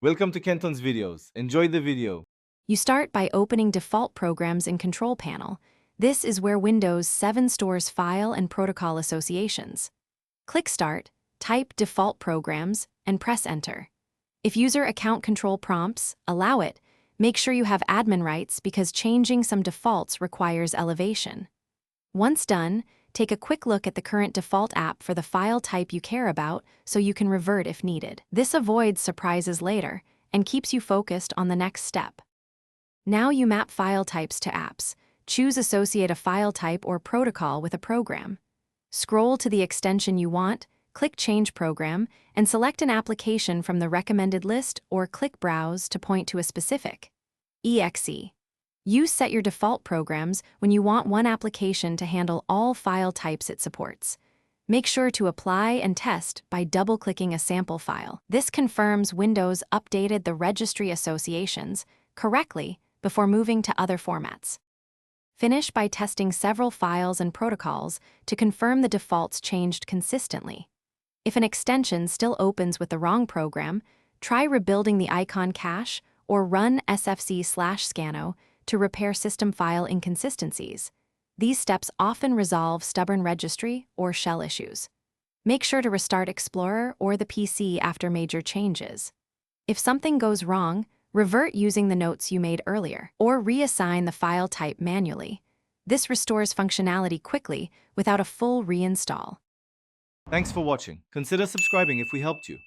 Welcome to Kenton's videos. Enjoy the video. You start by opening Default Programs in Control Panel. This is where Windows 7 stores file and protocol associations. Click Start, type Default Programs, and press Enter. If user account control prompts, allow it. Make sure you have admin rights because changing some defaults requires elevation. Once done, take a quick look at the current default app for the file type you care about so you can revert if needed. This avoids surprises later and keeps you focused on the next step. Now you map file types to apps. Choose Associate a file type or protocol with a program. Scroll to the extension you want, click Change Program, and select an application from the recommended list or click Browse to point to a specific exe. You set your default programs when you want one application to handle all file types it supports. Make sure to apply and test by double-clicking a sample file. This confirms Windows updated the registry associations correctly before moving to other formats. Finish by testing several files and protocols to confirm the defaults changed consistently. If an extension still opens with the wrong program, try rebuilding the icon cache or run sfc/scano to repair system file inconsistencies. These steps often resolve stubborn registry or shell issues. Make sure to restart Explorer or the PC after major changes. If something goes wrong, revert using the notes you made earlier, or reassign the file type manually. This restores functionality quickly without a full reinstall. Thanks for watching. Consider subscribing if we helped you.